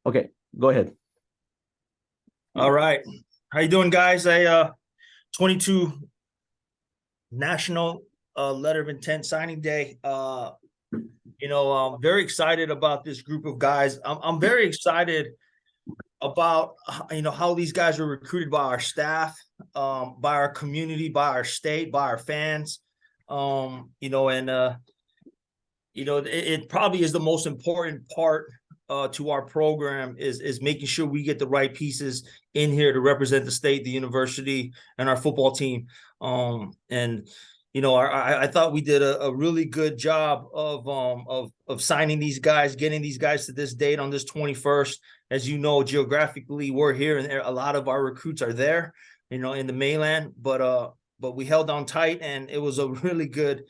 Okay, go ahead. All right. How you doing, guys? 22 National Letter of Intent Signing Day. I'm very excited about this group of guys. I'm very excited about how these guys are recruited by our staff, by our community, by our state, by our fans. It probably is the most important part to our program is making sure we get the right pieces in here to represent the state, the university, and our football team. I thought we did a really good job of signing these guys, getting these guys to this date on this 21st. As you know, geographically, we're here, and a lot of our recruits are there, in the mainland. But we held on tight, and it was a really good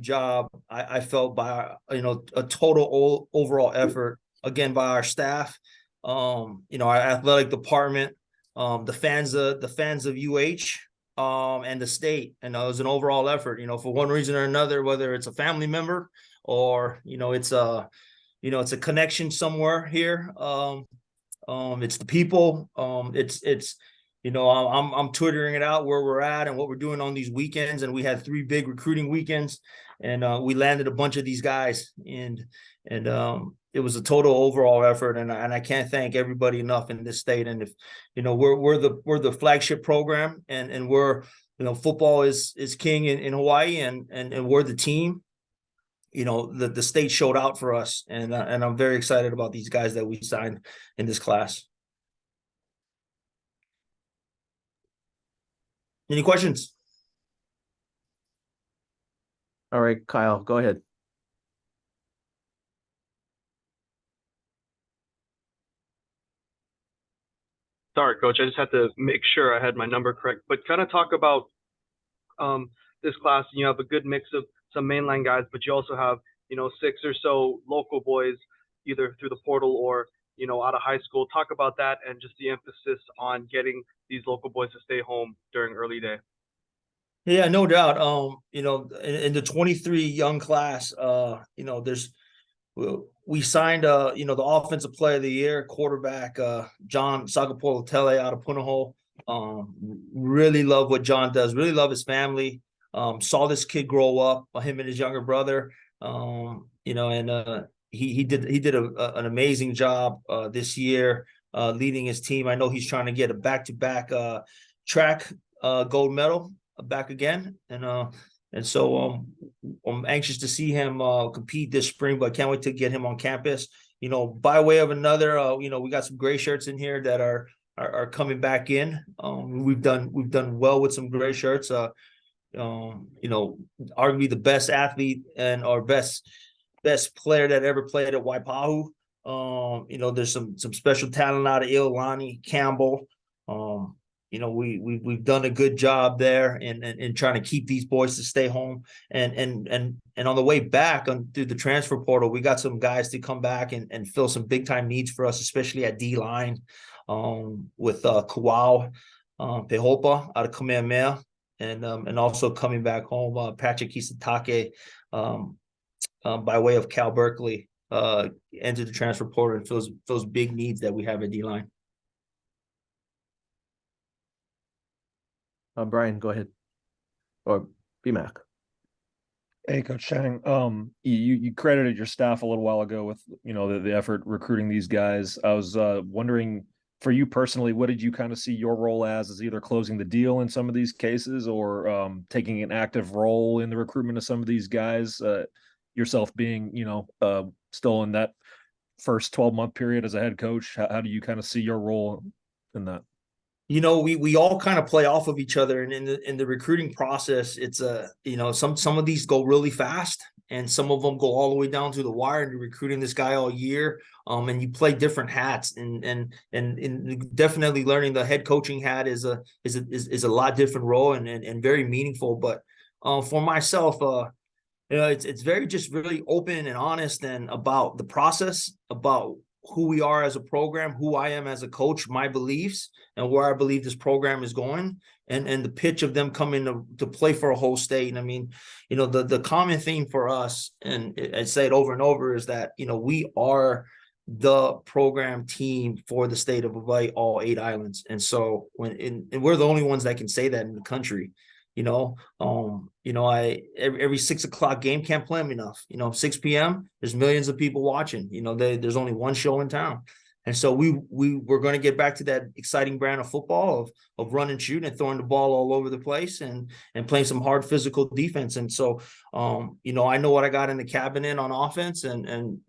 job. I felt by a total overall effort again by our staff, our athletic department, the fans of UH, and the state. And it was an overall effort. For one reason or another, whether it's a family member or it's a connection somewhere here. It's the people. I'm twittering it out where we're at and what we're doing on these weekends. And we had 3 big recruiting weekends, and we landed a bunch of these guys. And it was a total overall effort. And I can't thank everybody enough in this state. And if we're the flagship program, and we're football is king in Hawaii, and we're the team. The state showed out for us, and I'm very excited about these guys that we signed in this class. Any questions? All right, Kyle, go ahead. Sorry, Coach. I just had to make sure I had my number correct. But kind of talk about this class. You have a good mix of some mainline guys, but you also have 6 or so local boys, either through the portal or out of high school. Talk about that and just the emphasis on getting these local boys to stay home during early day. Yeah, no doubt. In the 23 young class, we signed the offensive player of the year, quarterback John Sagapolo-Tele out of Punahou. Really love what John does. Really love his family. Saw this kid grow up, him and his younger brother. He did an amazing job this year leading his team. I know he's trying to get a back-to-back track gold medal back again, and so I'm anxious to see him compete this spring, but can't wait to get him on campus. By way of another, we got some gray shirts in here that are coming back in. We've done well with some gray shirts. Arguably the best athlete and our best player that ever played at Waipahu. There's some special talent out of Iolani Campbell. We've done a good job there in trying to keep these boys to stay home. And on the way back through the transfer portal, we got some guys to come back and fill some big time needs for us, especially at D line, with Kawau Pehopa out of Kamehameha, and also coming back home, Patrick Kisatake, by way of Cal Berkeley, entered the transfer portal and fills big needs that we have at D line. Brian, go ahead. Or BMAC. Hey, Coach Chang. You credited your staff a little while ago with the effort recruiting these guys. I was wondering, for you personally, what did you kind of see your role as either closing the deal in some of these cases or taking an active role in the recruitment of some of these guys? Yourself being still in that first 12-month period as a head coach, how do you kind of see your role in that? We all kind of play off of each other, and in the recruiting process, it's some of these go really fast, and some of them go all the way down to the wire. And you're recruiting this guy all year, and you play different hats, and definitely learning the head coaching hat is a lot different role and very meaningful. But for myself, it's very just really open and honest and about the process, about who we are as a program, who I am as a coach, my beliefs, and where I believe this program is going, and the pitch of them coming to play for a whole state. And I mean, the common theme for us, and I say it over and over, is that we are the program team for the state of Hawaii, all 8 islands. And so and we're the only ones that can say that in the country. Every 6 o'clock game can't play them enough. 6 p.m. there's millions of people watching. There's only one show in town. And so we're going to get back to that exciting brand of football of run and shoot and throwing the ball all over the place and playing some hard physical defense. And so, I know what I got in the cabinet on offense and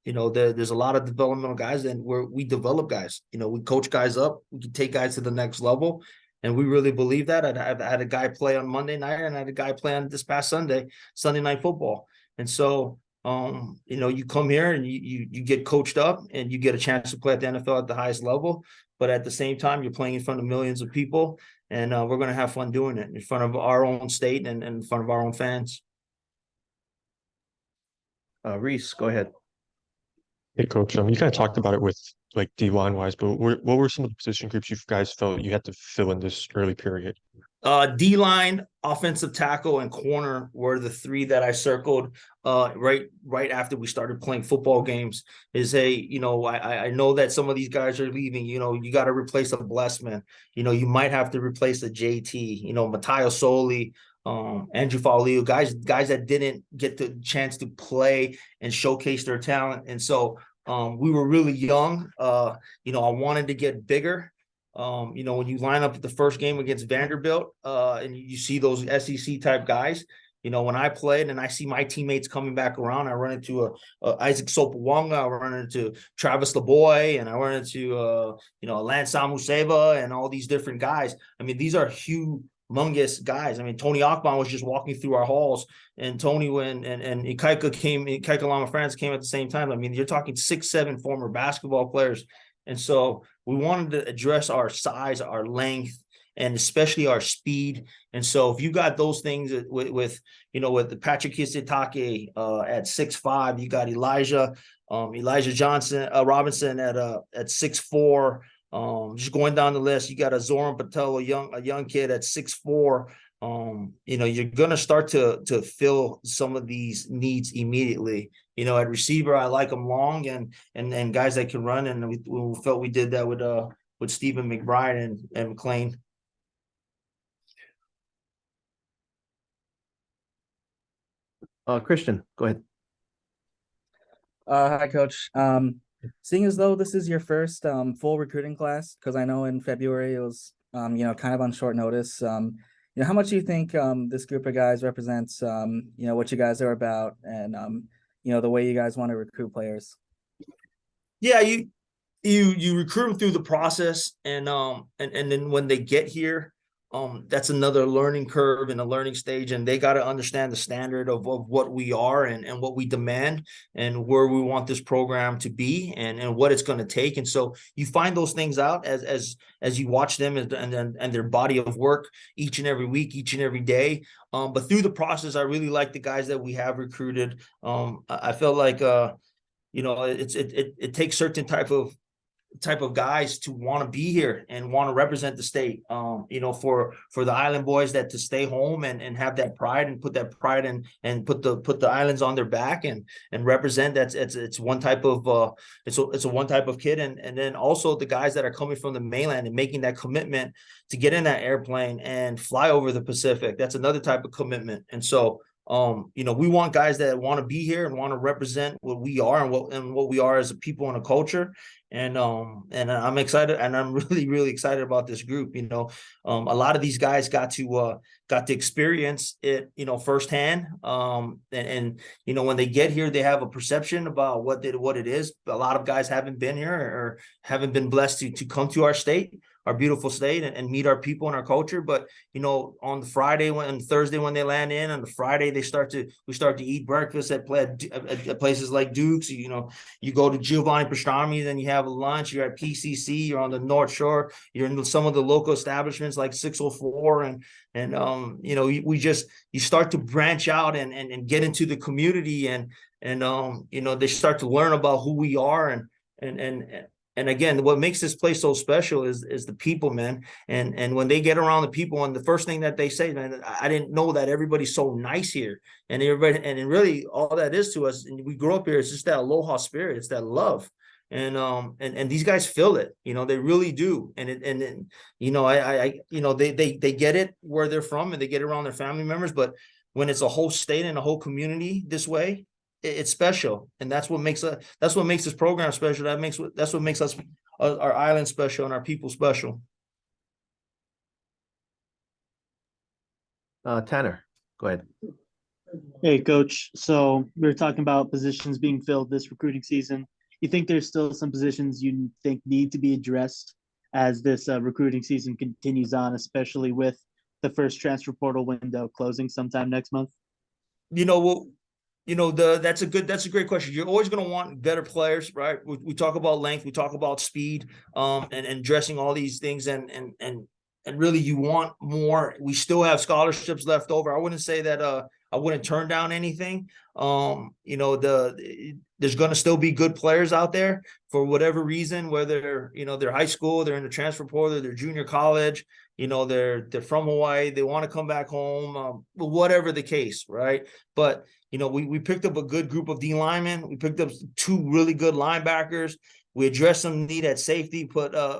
there's a lot of developmental guys, and we develop guys. We coach guys up. We can take guys to the next level, and we really believe that. I had a guy play on Monday night, and I had a guy play on this past Sunday Night Football. And so, you come here and you get coached up, and you get a chance to play at the NFL at the highest level. But at the same time, you're playing in front of millions of people, and we're going to have fun doing it in front of our own state and in front of our own fans. Reese, go ahead. Hey, Coach. You kind of talked about it with like D-line wise, but what were some of the position groups you guys felt you had to fill in this early period? D-line, offensive tackle, and corner were the 3 that I circled right after we started playing football games. I know that some of these guys are leaving. You got to replace a Blessman. You might have to replace a JT. Matteo Soli, Andrew Fauliu, guys that didn't get the chance to play and showcase their talent. And so we were really young. I wanted to get bigger. When you line up at the first game against Vanderbilt, and you see those SEC type guys, when I played and I see my teammates coming back around, I run into Isaac Sopawonga, I run into Travis LeBoy, and I run into Lance Samuseva and all these different guys. I mean, these are humongous guys. I mean, Tony Akban was just walking through our halls, and Tony and Ikaika Lama-France came at the same time. I mean, you're talking 6'7" former basketball players. And so we wanted to address our size, our length, and especially our speed. And so if you got those things with the Patrick Kisitake at 6'5", you got Elijah Robinson at 6'4". Just going down the list, you got a Zoran Patel, a young kid at 6'4". You're gonna start to fill some of these needs immediately. At receiver, I like them long and guys that can run, and we felt we did that with Stephen McBride and McLean. Christian, go ahead. Hi, Coach. Seeing as though this is your first full recruiting class, because I know in February it was kind of on short notice. How much do you think this group of guys represents what you guys are about and the way you guys want to recruit players? Yeah, you recruit them through the process, and then when they get here, that's another learning curve and a learning stage, and they got to understand the standard of what we are and what we demand and where we want this program to be and what it's going to take. And so you find those things out as you watch them and their body of work each and every week, each and every day. But through the process, I really like the guys that we have recruited. I felt like it takes certain type of guys to want to be here and want to represent the state, for the island boys that to stay home and have that pride and put that pride in and put the islands on their back and represent. It's one type of it's a one type of kid, and then also the guys that are coming from the mainland and making that commitment to get in that airplane and fly over the Pacific. That's another type of commitment. And so we want guys that want to be here and want to represent what we are and what we are as a people and a culture. And I'm excited, and I'm really, really excited about this group. A lot of these guys got to experience it, firsthand. And when they get here, they have a perception about what it is. A lot of guys haven't been here or haven't been blessed to come to our state, our beautiful state, and meet our people and our culture. But on the Friday and Thursday when they land in, on the Friday we start to eat breakfast at places like Duke's. You go to Giovanni Pastrami, then you have a lunch. You're at PCC. You're on the North Shore. You're in some of the local establishments like 604, you start to branch out and get into the community, and they start to learn about who we are and again, what makes this place so special is the people, man. And when they get around the people, and the first thing that they say, man, I didn't know that everybody's so nice here. And really all that is to us, and we grew up here, it's just that aloha spirit. It's that love. and these guys feel it, they really do. And you know, they get it where they're from, and they get it around their family members, but when it's a whole state and a whole community this way, it's special. And that's what makes this program special. That's what makes us, our island special, and our people special. Tanner, go ahead. Hey, coach. So we were talking about positions being filled this recruiting season. You think there's still some positions you think need to be addressed as this recruiting season continues on, especially with the first transfer portal window closing sometime next month? That's a great question. You're always going to want better players, right? We talk about length, we talk about speed, and addressing all these things, and really you want more. We still have scholarships left over. I wouldn't say that I wouldn't turn down anything. There's going to still be good players out there for whatever reason, whether they're high school, they're in the transfer portal, they're junior college, they're from Hawaii, they want to come back home, whatever the case, right? But we picked up a good group of D linemen. We picked up 2 really good linebackers. We addressed some need at safety.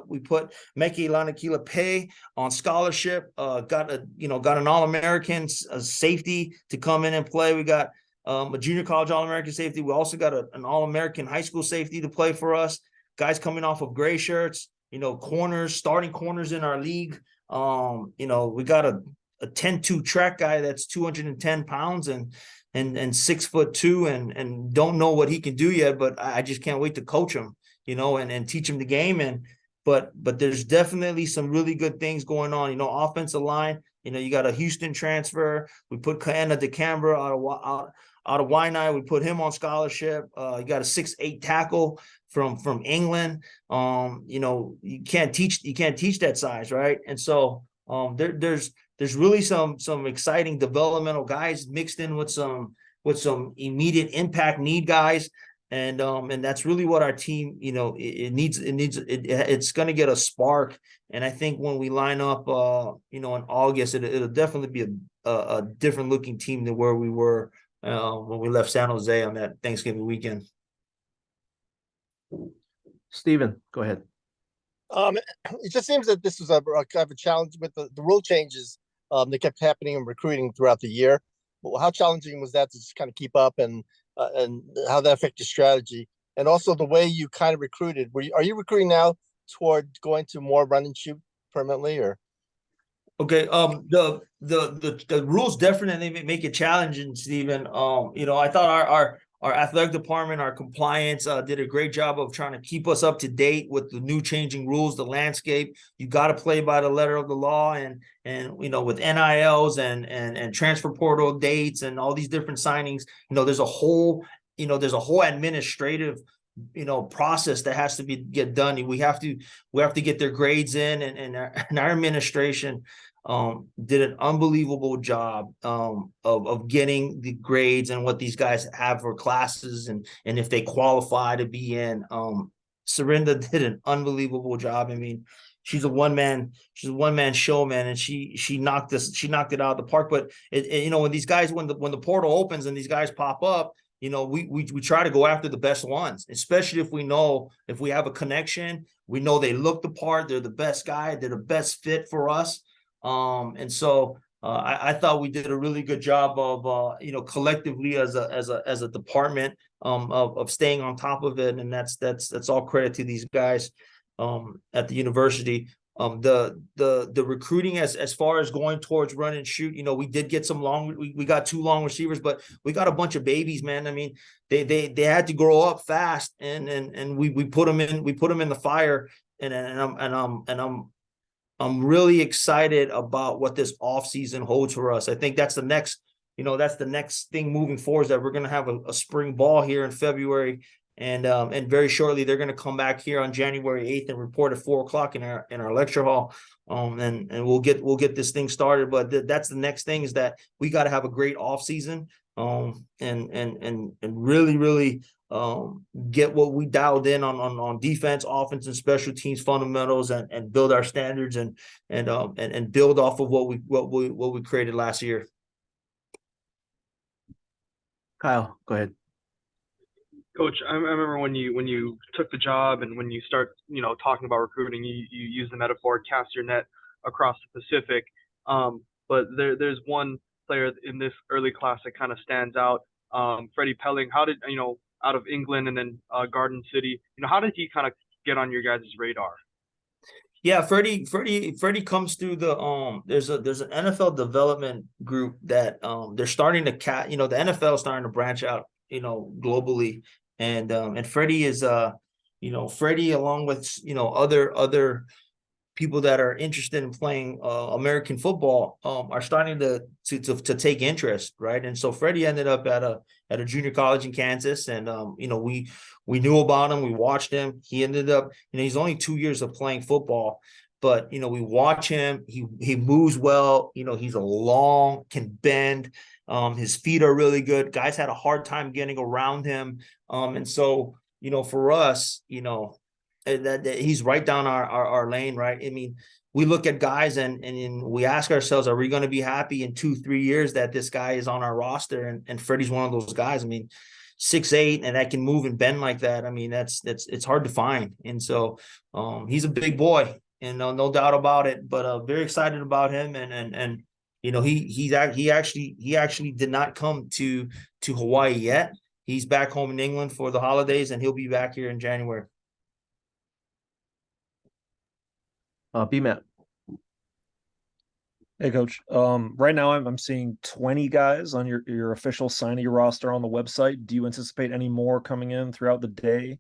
We put Meki Lanakila Pay on scholarship. Got an All-American safety to come in and play. We got a junior college All-American safety. We also got an All-American high school safety to play for us. Guys coming off of gray shirts. Corners, starting corners in our league. We got a 10-2 track guy that's 210 pounds and 6'2" and don't know what he can do yet, but I just can't wait to coach him, and teach him the game. But there's definitely some really good things going on. Offensive line, you got a Houston transfer. We put Kaena DeCambra out of Waianae. We put him on scholarship. You got a 6'8" tackle from England. You can't teach that size, right? And so there's really some exciting developmental guys mixed in with some immediate impact need guys. And that's really what our team, it needs. It's going to get a spark. And I think when we line up, in August, it'll definitely be a different looking team than where we were when we left San Jose on that Thanksgiving weekend. Steven, go ahead. It just seems that this was a kind of a challenge with the rule changes that kept happening in recruiting throughout the year. Well, how challenging was that to just kind of keep up, and how that affected strategy, and also the way you kind of recruited? Are you recruiting now toward going to more run and shoot permanently, or? Okay, the rules definitely make it challenging, Steven. I thought our athletic department, our compliance did a great job of trying to keep us up to date with the new changing rules, the landscape. You got to play by the letter of the law, and with NILs and transfer portal dates and all these different signings. There's a whole administrative process that has to get done. We have to get their grades in, and our administration did an unbelievable job of getting the grades and what these guys have for classes and if they qualify to be in. Serinda did an unbelievable job. I mean, she's a one-man show, man, and she knocked it out of the park. But when these guys, when the portal opens and these guys pop up, we try to go after the best ones, especially if we have a connection, we know they look the part, they're the best guy, they're the best fit for us. And so I thought we did a really good job of collectively as a department of staying on top of it, and that's all credit to these guys at the university. The recruiting as far as going towards run and shoot, we did get some we got 2 long receivers, but we got a bunch of babies, man. I mean, they had to grow up fast, and we put them in the fire, and I'm really excited about what this offseason holds for us. I think that's the next thing moving forward, is that we're going to have a spring ball here in February. And very shortly, they're going to come back here on January 8th and report at 4:00 in our lecture hall. And we'll get this thing started. But that's the next thing, is that we got to have a great offseason, and really get what we dialed in on defense, offense, and special teams fundamentals, and build our standards and build off of what we created last year. Kyle, go ahead. Coach, I remember when you took the job and when you start, talking about recruiting, you use the metaphor, cast your net across the Pacific. But there's one player in this early class that kind of stands out. Freddie Pelling. How did out of England and then Garden City? How did he kind of get on your guys' radar? Yeah, Freddie comes through the there's an NFL development group that they're starting to the NFL is starting to branch out, globally. And Freddie is Freddie along with other people that are interested in playing American football are starting to take interest, right? And so Freddie ended up at a junior college in Kansas, and we knew about him, we watched him. He ended up, he's only 2 years of playing football, but we watch him. He moves well. He's a long, can bend. His feet are really good. Guys had a hard time getting around him, and so for us, that he's right down our lane, right? I mean, we look at guys and we ask ourselves, are we going to be happy in 2-3 years that this guy is on our roster? And Freddie's one of those guys. I mean, 6'8" and that can move and bend like that. I mean, it's hard to find. And so he's a big boy, and no doubt about it. But very excited about him. And he actually did not come to Hawaii yet. He's back home in England for the holidays, and he'll be back here in January. B-Matt. Hey, Coach. Right now I'm seeing 20 guys on your official signee roster on the website. Do you anticipate any more coming in throughout the day?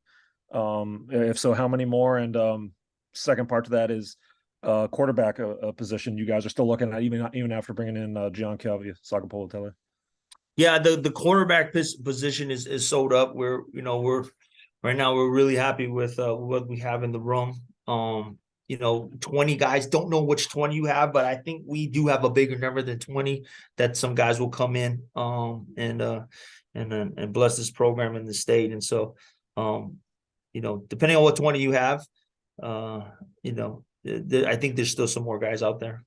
If so, how many more? And second part to that is quarterback a position you guys are still looking at even after bringing in Giancarlo Sagapolotele. Yeah, the quarterback position is sold up. We're right now we're really happy with what we have in the room. 20 guys, don't know which 20 you have, but I think we do have a bigger number than 20 that some guys will come in and bless this program in the state. And so depending on what 20 you have, I think there's still some more guys out there.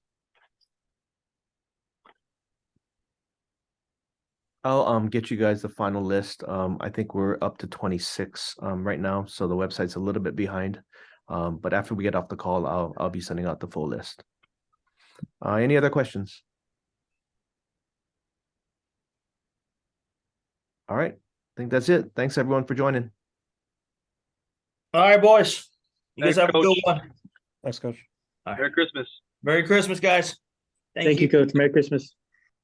I'll get you guys the final list. I think we're up to 26 right now, so the website's a little bit behind. But after we get off the call, I'll be sending out the full list. Any other questions? All right. I think that's it. Thanks everyone for joining. All right, boys. You guys Thanks, have a good Coach. one. Thanks, Coach. Merry Christmas. Merry Christmas, guys. Thank you, Coach. Merry Christmas.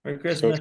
Merry Christmas.